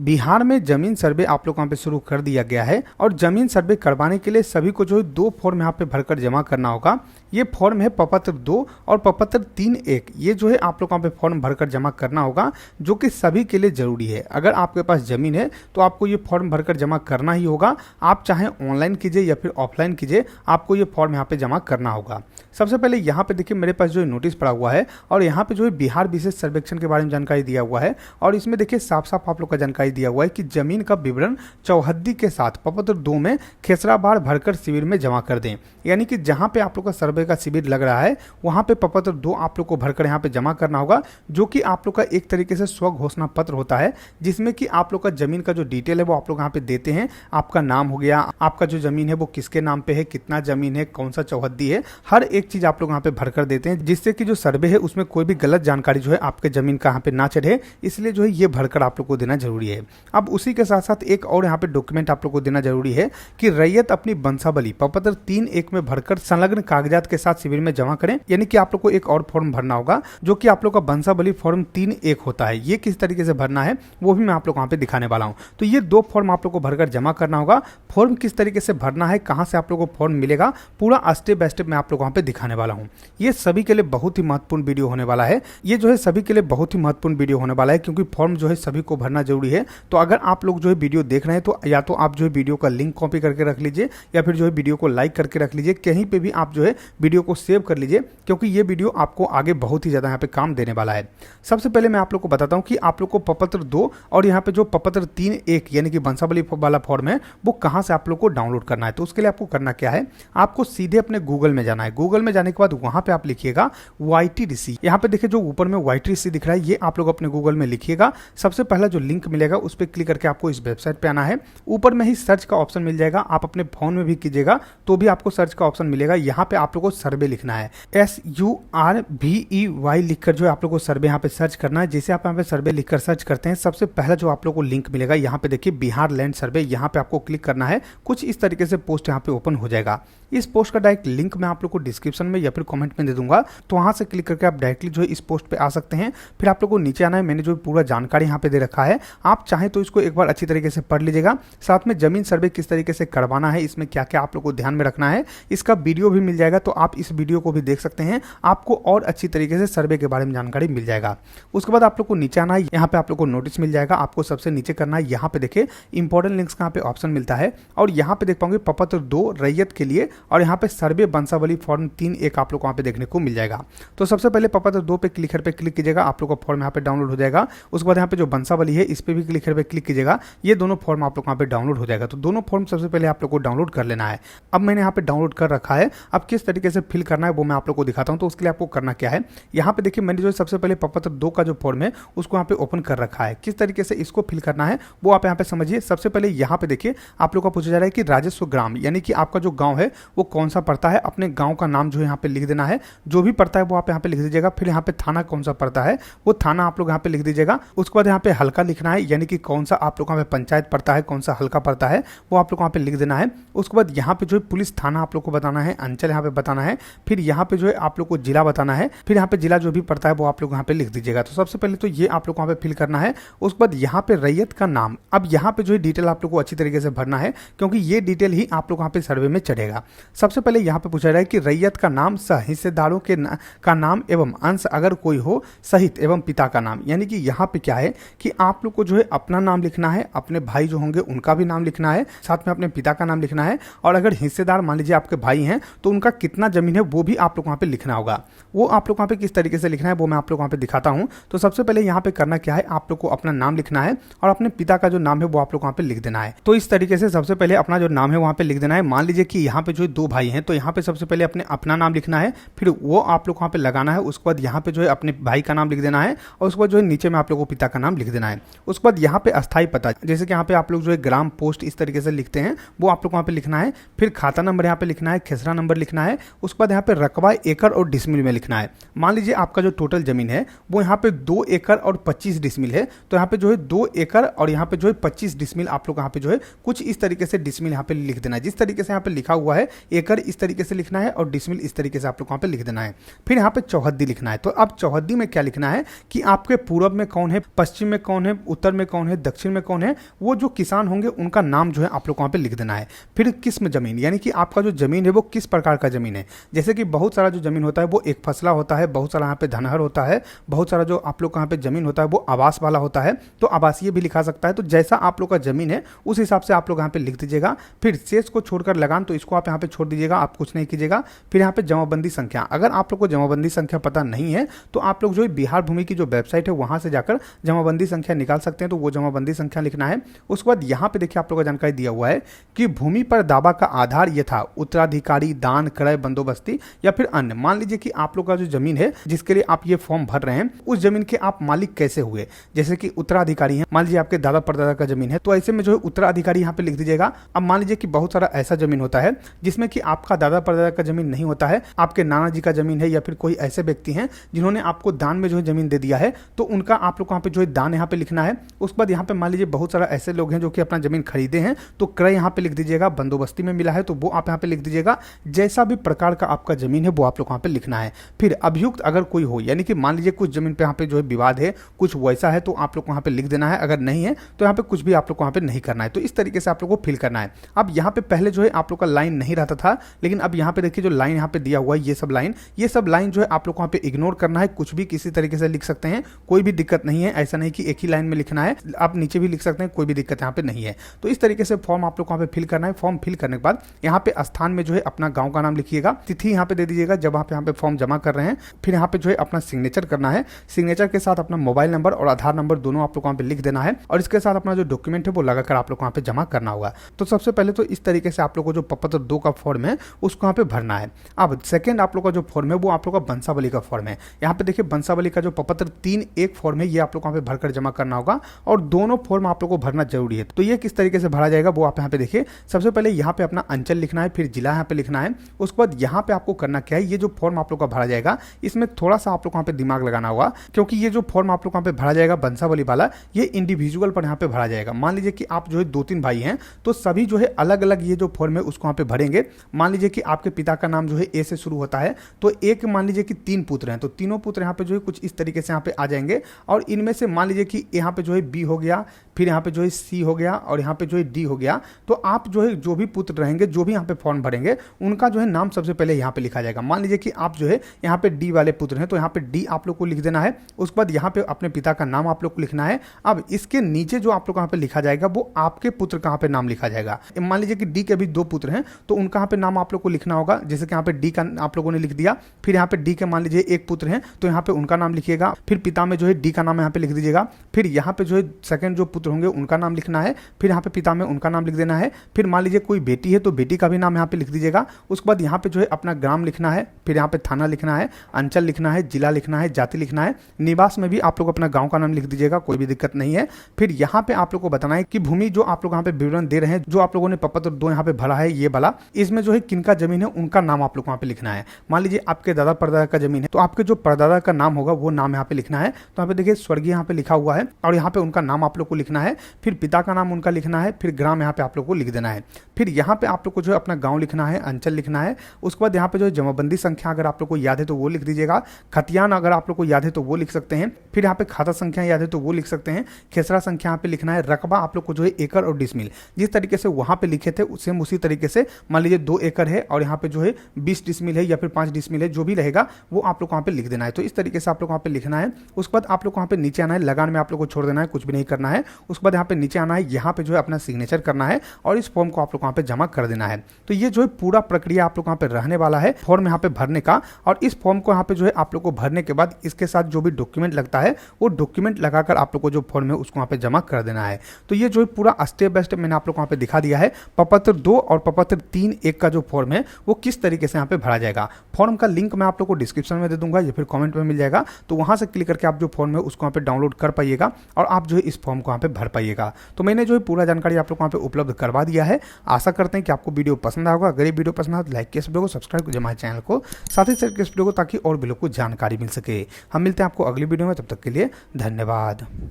बिहार में जमीन सर्वे आप लोग यहाँ पे शुरू कर दिया गया है और जमीन सर्वे करवाने के लिए सभी को जो है 2 फॉर्म यहाँ पे भरकर जमा करना होगा। ये फॉर्म है प्रपत्र 2 और प्रपत्र 3(1). ये जो है आप लोग यहाँ पे फॉर्म भरकर जमा करना होगा, जो कि सभी के लिए जरूरी है। अगर आपके पास जमीन है तो आपको ये फॉर्म भरकर जमा करना ही होगा। आप चाहे ऑनलाइन कीजिए या फिर ऑफलाइन कीजिए, आपको ये फॉर्म यहाँ पे जमा करना होगा। सबसे पहले यहाँ पे देखिए मेरे पास जो है नोटिस पड़ा हुआ है और यहाँ पे जो है बिहार विशेष सर्वेक्षण के बारे में जानकारी दिया हुआ है और इसमें देखिए साफ साफ आप लोग का जानकारी दिया हुआ है कि जमीन का विवरण चौहद्दी के साथ प्रपत्र 2 में खेसराबाद भरकर शिविर में जमा कर दें। यानी कि जहां पे आप लोग का सर्वे का शिविर लग रहा है वहां पे प्रपत्र 2 आप लोग को भरकर यहाँ पे जमा करना होगा, जो कि आप लोग का एक तरीके से स्व घोषणा पत्र होता है, जिसमें कि आप लोग का जमीन का जो डिटेल है वो आप लोग यहाँ पे देते हैं। आपका नाम हो गया, आपका जो जमीन है वो किसके नाम पे है, कितना जमीन है, कौन सा चौहद्दी है, हर एक चीज आप लोग यहाँ पे भरकर देते हैं, जिससे कि जो सर्वे है उसमें कोई भी गलत जानकारी जो है आपके जमीन का यहाँ पे ना चढ़े। इसलिए जो है ये भरकर आप लोग को देना जरूरी है। अब उसी के साथ साथ एक और यहाँ पे डॉक्यूमेंट आप लोग को देना जरूरी है कि रैयत अपनी वंशावली प्रपत्र 3(1) में भरकर संलग्न कागजात के साथ शिविर में जमा करें। यानी कि आप लोग को एक और फॉर्म भरना होगा, जो कि आप लोग का वंशावली फॉर्म 3(1) होता है। ये किस तरीके से भरना है वो भी मैं आप लोग को यहाँ पे दिखाने वाला हूँ। तो ये 2 फॉर्म आप लोग को भरकर जमा करना होगा। फॉर्म किस तरीके से भरना है, कहाँ से आप लोग को फॉर्म मिलेगा, पूरा स्टेप बाय स्टेप मैं आप लोग को यहाँ पे दिखाने वाला हूँ। ये सभी के लिए बहुत ही महत्वपूर्ण वीडियो होने वाला है। ये जो है सभी के लिए बहुत ही महत्वपूर्ण वीडियो होने वाला है, क्योंकि फॉर्म जो है सभी को भरना जरूरी है। तो अगर आप लोग जो है वीडियो देख रहे हैं तो या तो आप जो है वीडियो का लिंक कॉपी करके रख लीजिए या फिर जो है वीडियो को लाइक करके रख लीजिए। कहीं पे भी आप जो है वीडियो को सेव कर लीजिए, क्योंकि ये वीडियो आपको आगे बहुत ही ज्यादा यहाँ पे काम देने वाला है। सबसे पहले मैं आप लोग को बताता हूँ कि आप लोग को प्रपत्र 2 और यहाँ पे जो प्रपत्र 3(1) यानी कि वंशावली वाला फॉर्म है वो कहाँ से आप लोग को डाउनलोड करना है। तो उसके लिए आपको करना क्या है, आपको सीधे अपने गूगल में जाना है। गूगल में जाने के बाद वहां पे आप लिखिएगा YTDC। यहाँ पे देखिए जो ऊपर में YTDC दिख रहा है, ये आप लोग अपने गूगल में लिखिएगा। सबसे पहला जो लिंक मिलेगा उस पर क्लिक करके आपको इस वेबसाइट पे आना है। ऊपर में ही सर्च का ऑप्शन मिल जाएगा, आप अपने फोन में भी कीजिएगा तो भी आपको सर्च का ऑप्शन मिलेगा। यहाँ पे आप लोग को सर्वे लिखना है, SURVEY लिखकर जो है आप लोग को सर्वे यहाँ पे सर्च करना है। जैसे आप यहाँ पे सर्वे लिखकर सर्च करते हैं, सबसे पहला जो आप लोग को लिंक मिलेगा यहाँ पे देखिए बिहार लैंड सर्वे, यहाँ पे आपको क्लिक करना है। कुछ इस तरीके से पोस्ट यहाँ पे ओपन हो जाएगा। इस पोस्ट का डायरेक्ट लिंक मैं आप लोग को डिस्क्रिप्शन में या फिर कमेंट में दे दूंगा, तो वहां से क्लिक करके आप डायरेक्टली जो है इस पोस्ट पे आ सकते हैं। फिर आप लोग को नीचे आना है, मैंने जो पूरा जानकारी यहाँ पे दे रखा है, आप चाहें तो इसको एक बार अच्छी तरीके से पढ़ लीजिएगा। साथ में जमीन सर्वे किस तरीके से करवाना है, इसमें क्या क्या आप लोग को ध्यान में रखना है, इसका वीडियो भी मिल जाएगा, तो आप इस वीडियो को भी देख सकते हैं। आपको और अच्छी तरीके से सर्वे के बारे में जानकारी मिल जाएगा। उसके बाद आप लोग को नीचे आना है, यहाँ पे आप लोग को नोटिस मिल जाएगा। आपको सबसे नीचे करना है, यहाँ पे देखिए इंपॉर्टेंट लिंक्स का यहाँ पे ऑप्शन मिलता है और यहाँ पे देख पाओगे प्रपत्र 2 रैयत के लिए और यहाँ पे सर्वे वंशावली फॉर्म 3(1) आप लोग को यहाँ पे देखने को मिल जाएगा। तो सबसे पहले प्रपत्र 2 पे क्लिक कीजिएगा, आप लोग का फॉर्म यहाँ पे डाउनलोड हो जाएगा। उसके बाद यहाँ पे जो वंशावली है इस पे भी क्लिक कीजिएगा, ये दोनों फॉर्म आप लोग यहाँ पे डाउनलोड हो जाएगा। तो दोनों फॉर्म सबसे पहले आप लोग को डाउनलोड कर लेना है। अब मैंने यहाँ पे डाउनलोड कर रखा है, अब किस तरीके से फिल करना है वो मैं आप लोग को दिखाता हूँ। तो उसके लिए आपको करना क्या है, यहाँ पे देखिए मैंने जो सबसे पहले प्रपत्र 2 का जो फॉर्म है उसको यहाँ पे ओपन कर रखा है। किस तरीके से इसको फिल करना है वो आप यहाँ पे समझिए। सबसे पहले यहाँ पे देखिए आप लोग का पूछा जा रहा है कि राजस्व ग्राम यानी कि आपका जो गाँव है वो कौन सा पड़ता है, अपने गाँव का नाम जो है यहाँ पे लिख देना है। जो भी पड़ता है वो आप यहाँ पे लिख दीजिएगा। फिर यहाँ पे थाना कौन सा पड़ता है वो थाना आप लोग यहाँ पे लिख दीजिएगा। उसके बाद यहाँ पे हल्का लिखना है, यानी कि कौन सा आप लोग यहाँ पे पंचायत पड़ता है, कौन सा हल्का पड़ता है वो आप लोग यहाँ पे लिख देना है। उसके बाद यहाँ पे जो है पुलिस थाना आप लोग को बताना है, अंचल यहाँ पे बताना है। फिर यहाँ पे जो है आप लोग को जिला बताना है। फिर यहाँ पे जिला जो भी पड़ता है वो आप लोग यहाँ पे लिख दीजिएगा। तो सबसे पहले तो ये आप लोग को यहाँ पे फिल करना है। उसके बाद यहाँ पे रैयत का नाम, अब यहाँ पे जो है डिटेल आप लोग को अच्छी तरीके से भरना है, क्योंकि ये डिटेल ही आप लोग यहाँ पे सर्वे में चढ़ेगा। सबसे पहले यहाँ पे पूछा जा रहा है कि रैयत का नाम सह हिस्सेदारों का नाम एवं अंश अगर कोई हो सहित एवं पिता का नाम। यानी कि यहाँ पे क्या है कि आप लोग को जो है अपना नाम लिखना है, अपने भाई जो होंगे उनका भी नाम लिखना है, साथ में अपने पिता का नाम लिखना है। और अगर हिस्सेदार मान लीजिए आपके भाई हैं तो उनका कितना जमीन है वो भी आप लोग वहाँ पे लिखना होगा। वो आप लोग वहाँ पे किस तरीके से लिखना है वो मैं आप लोग वहाँ पे दिखाता हूँ। तो सबसे पहले यहाँ पे करना क्या है, आप लोग को अपना नाम लिखना है और अपने पिता का जो नाम है वो आप लोग वहाँ पे लिख देना है। तो इस तरीके से सबसे पहले अपना जो नाम है वहाँ पे लिख देना है। मान लीजिए कि यहाँ पे जो 2 भाई हैं तो यहाँ पे सबसे पहले अपना नाम लिखना है, फिर वो आप लोग वहाँ पे लगाना है। उसके बाद यहाँ पे जो है अपने भाई का नाम लिख देना है और उसके बाद जो है नीचे में आप लोगों को पिता का नाम लिख देना है। उसके बाद यहाँ पे अस्थायी पता, जैसे कि यहाँ पे आप लोग जो है ग्राम पोस्ट इस तरीके से लिखते हैं वो आप लोग वहाँ पे लिखना है। फिर खाता नंबर यहाँ पे लिखना है, खेसरा नंबर लिखना है। उसके बाद यहाँ पे रकबा एकड़ और डिसमिल में लिखना है। मान लीजिए आपका जो टोटल जमीन है वो यहाँ पे 2 एकड़ और 25 डिसमिल है, तो यहाँ पे जो है 2 एकड़ और यहाँ पे जो है 25 डिसमिल आप लोग यहाँ पे जो है कुछ इस तरीके से डिसमिल यहाँ पे लिख देना है। जिस तरीके से यहाँ पे लिखा हुआ है एकड़ इस तरीके से लिखना है और डिसमिल डिसमिल इस तरीके से आप लोग वहाँ पे लिख देना है। फिर यहाँ पे चौहद्दी लिखना है। तो अब चौहद्दी में क्या लिखना है कि आपके पूरब में कौन है, पश्चिम में कौन है, उत्तर में कौन है, दक्षिण में कौन है, वो जो किसान होंगे उनका नाम जो है आप लोग वहाँ पे लिख देना है। फिर किस्म जमीन, यानी कि आपका जो जमीन है वो किस प्रकार का जमीन है। जैसे कि बहुत सारा जो जमीन होता है वो एक फसला होता है, बहुत सारा यहाँ पे धनहर होता है, बहुत सारा जो आप लोग यहाँ पे जमीन होता है वो आवास वाला होता है, तो आवासीय भी लिखा सकता है। तो जैसा आप लोग का जमीन है उस हिसाब से आप लोग यहाँ पे लिख दीजिएगा। फिर शेष को छोड़कर लगान, तो इसको आप यहाँ पे छोड़ दीजिएगा, आप कुछ नहीं कीजिएगा। फिर यहाँ पे जमाबंदी संख्या, अगर आप लोग को जमाबंदी संख्या पता नहीं है तो आप लोग जो है बिहार भूमि की जो वेबसाइट है वहां से जाकर जमाबंदी संख्या निकाल सकते हैं, तो वो जमाबंदी संख्या लिखना है। उसके बाद यहाँ पे देखिए आप लोग को जानकारी दिया हुआ है कि भूमि पर दावा का आधार ये था उत्तराधिकारी, दान, क्रय, बंदोबस्ती या फिर अन्य। मान लीजिए कि आप लोग का जो जमीन है जिसके लिए आप ये फॉर्म भर रहे हैं उस जमीन के आप मालिक कैसे हुए। जैसे कि उत्तराधिकारी हैं, मान लीजिए आपके दादा परदादा का जमीन है, तो ऐसे में जो है उत्तराधिकारी यहाँ पे लिख दीजिएगा। अब मान लीजिए कि बहुत सारा ऐसा जमीन होता है जिसमें कि आपका दादा परदादा का जमीन नहीं होता है, आपके नाना जी का जमीन है या फिर कोई ऐसे व्यक्ति हैं जिन्होंने आपको दान में जो है जमीन दे दिया है, तो उनका आप लोग वहाँ पे जो है दान यहाँ पे लिखना है। उसके बाद यहाँ पे मान लीजिए बहुत सारा ऐसे लोग हैं जो कि अपना जमीन खरीदे हैं, तो क्रय यहाँ पे लिख दीजिएगा, बंदोबस्ती में मिला है तो वो आप यहाँ पे लिख दीजिएगा। जैसा भी प्रकार का आपका जमीन है वो आप लोग वहाँ पे लिखना है। फिर अभियुक्त अगर कोई हो, यानी कि मान लीजिए कुछ जमीन पे यहाँ पे जो है विवाद है, कुछ वैसा है, तो आप लोग वहाँ पे लिख देना है। अगर नहीं है तो यहाँ पे कुछ भी आप लोग वहाँ पे नहीं करना है। तो इस तरीके से आप लोग को फिल करना है। अब यहाँ पे पहले जो है आप लोग का लाइन नहीं रहता था, लेकिन अब यहाँ पे देखिए जो लाइन यहाँ पे दिया हुआ है, ये सब लाइन जो है आप लोग को वहाँ पे इग्नोर करना है। कुछ भी किसी तरीके से लिख सकते हैं, कोई भी दिक्कत नहीं है। ऐसा नहीं कि एक ही लाइन में लिखना है, आप नीचे भी लिख सकते हैं, कोई भी दिक्कत यहाँ पे नहीं है। तो इस तरीके से फॉर्म आप लोग को वहाँ पे फिल करना है। फॉर्म फिल करने के बाद यहाँ पे स्थान में जो है अपना गाँव का नाम लिखिएगा, तिथि यहाँ पे दे दीजिएगा जब आप यहाँ पे फॉर्म जमा कर रहे हैं। फिर यहाँ पे जो है अपना सिग्नेचर करना है, सिग्नेचर के साथ अपना मोबाइल नंबर और आधार नंबर दोनों आप लोग वहाँ पे लिख देना है, और इसके साथ अपना जो डॉक्यूमेंट है वो लगाकर आप लोग वहाँ पे जमा करना होगा। तो सबसे पहले तो इस तरीके से आप लोग को जो प्रपत्र 2 का फॉर्म है उसको यहाँ पे भरना है। अब सेकंड आप लोग का जो फॉर्म है वो आप लोग का बंसावली का फॉर्म है। यहाँ पे देखिए बंसावली का जो प्रपत्र 3 एक फॉर्म है, ये आप लोग वहाँ पे भरकर जमा करना होगा, और दोनों फॉर्म आप लोग को भरना जरूरी है। तो ये किस तरीके से भरा जाएगा वो आप यहाँ पे देखिए। सबसे पहले यहाँ पे अपना अंचल लिखना है, फिर जिला यहाँ पे लिखना है। उसके बाद यहाँ पे आपको करना क्या है, ये जो फॉर्म आप लोग का भरा जाएगा इसमें थोड़ा सा आप लोग वहाँ पे दिमाग लगाना होगा, क्योंकि ये जो फॉर्म आप लोग वहाँ पे भरा जाएगा बंसावली वाला, ये इंडिविजुअल पर यहाँ पे भरा जाएगा। मान लीजिए कि आप जो है 2-3 भाई हैं, तो सभी जो है अलग अलग ये जो फॉर्म है उसको वहाँ पे भरेंगे। मान लीजिए कि आपके पिता का नाम जो है ए से शुरू होता है, तो एक मान लीजिए कि 3 पुत्र हैं, तो तीनों पुत्र यहाँ पे जो है कुछ इस तरीके से यहाँ पे आ जाएंगे, और इनमें से मान लीजिए कि यहाँ पे जो है बी हो गया, फिर यहाँ पे जो है सी हो गया, और यहाँ पे जो है डी हो गया। तो आप जो है जो भी पुत्र रहेंगे, जो भी यहाँ पे फॉर्म भरेंगे, उनका जो है नाम सबसे पहले यहाँ पे लिखा जाएगा। मान लीजिए कि आप जो है यहाँ पे डी वाले पुत्र हैं, तो यहाँ पे डी आप लोग को लिख देना है। उसके बाद यहाँ पे अपने पिता का नाम आप लोग को लिखना है। अब इसके नीचे जो आप लोग यहाँ पे लिखा जाएगा वो आपके पुत्र का यहाँ पे नाम लिखा जाएगा। मान लीजिए कि डी के भी 2 पुत्र हैं, तो उनका यहाँ पे नाम आप लोग को लिखना होगा। जैसे कि यहाँ पे डी का आप लोगों ने लिख दिया, फिर यहाँ पे डी के मान लीजिए 1 पुत्र हैं, तो यहाँ पे उनका नाम लिखिएगा। फिर पिता में जो है डी का नाम यहाँ पे लिख दीजिएगा। फिर यहाँ पे जो है सेकंड जो पुत्र होंगे उनका नाम लिखना है, फिर यहाँ पे पिता में उनका नाम लिख देना है। फिर मान लीजिए कोई बेटी है तो बेटी का भी नाम यहाँ पे लिख दीजिएगा। उसके बाद यहाँ पे जो है अपना ग्राम लिखना है, फिर यहाँ पे थाना लिखना है, अंचल लिखना है, जिला लिखना है, जाति लिखना है। निवास में भी आप लोग अपना गाँव का नाम लिख दीजिएगा, कोई भी दिक्कत नहीं है। फिर यहाँ पे आप लोग को बताना है कि भूमि जो आप लोग यहाँ पे विवरण दे रहे हैं, जो आप लोगों ने प्रपत्र 2 यहाँ पे भरा है ये वाला, इसमें जो है किनका जमीन है उनका नाम आप लोग वहाँ पे लिखना है। मान लीजिए आपके दादा परदादा का जमीन है, तो आपके जो परदादा का नाम होगा वो नाम यहाँ पे लिखना है। तो यहाँ पे देखिए स्वर्गीय यहाँ पे लिखा हुआ है, और यहाँ पे उनका नाम आप लोग को लिखना है। फिर पिता का नाम उनका लिखना है, फिर ग्राम यहाँ पे आप लोग को लिख देना है। फिर यहाँ पे आप लोग को जो है अपना गाँव लिखना है, अंचल लिखना है। उसके बाद यहाँ पे जो है जमाबंदी संख्या अगर आप लोग को याद है तो वो लिख दीजिएगा। खतियान अगर आप लोग को याद है तो वो लिख सकते हैं। फिर यहाँ पे खाता संख्या याद है तो वो लिख सकते हैं। खेसरा संख्या यहाँ पे लिखना है। रकबा आप लोग को जो है एकड़ और डिसमिल, जिस तरीके से वहाँ पे लिखे थे सेम उसी तरीके से मान लीजिए 2 एकड़ है और यहाँ पे जो है 20 डिसमिल है या फिर 5 डिसमिल है, जो भी रहेगा वो आप लोग वहाँ पे लिख देना है। तो इस तरीके से आप लोग वहाँ पे लिखना है। उसके बाद आप लोग वहाँ पे नीचे आना है, लगान में आप लोग को छोड़ देना है, कुछ भी नहीं करना है। उसके बाद यहाँ पे नीचे आना है, यहाँ पे जो है अपना सिग्नेचर करना है और इस फॉर्म को आप लोग वहाँ पे जमा कर देना है। तो ये जो है पूरा प्रक्रिया आप लोग वहाँ पे रहने वाला है फॉर्म यहाँ पे भरने का। और इस फॉर्म को यहाँ पे जो है आप लोग को भरने के बाद इसके साथ जो भी डॉक्यूमेंट लगता है वो डॉक्यूमेंट लगाकर आप लोग को जो फॉर्म है उसको वहाँ पे जमा कर देना है। तो ये जो है पूरा स्टेप बाय स्टेप मैंने आप लोग को वहाँ पे दिखा दिया है। प्रपत्र 2 और प्रपत्र 3 एक का जो फॉर्म है वो किस तरीके से यहाँ पे भरा जाएगा। फॉर्म का लिंक मैं आप लोग को डिस्क्रिप्शन में दे दूंगा या फिर कमेंट में मिल जाएगा, तो वहाँ से क्लिक करके आप जो फॉर्म है उसको वहाँ पे डाउनलोड कर पाइएगा और आप जो है इस फॉर्म को वहाँ पे भर पाइएगा। तो मैंने जो है पूरा जानकारी आप लोग को वहाँ पे उपलब्ध करवा दिया है। आशा करते हैं कि आपको वीडियो पसंद आएगा। अगर ये वीडियो पसंद आए तो लाइक कीजिए, वीडियो को सब्सक्राइब कीजिए हमारे चैनल को, साथ ही शेयर कीजिए वीडियो को ताकि और भी लोग को जानकारी मिल सके। हम मिलते हैं आपको अगली वीडियो में, तब तक के लिए धन्यवाद।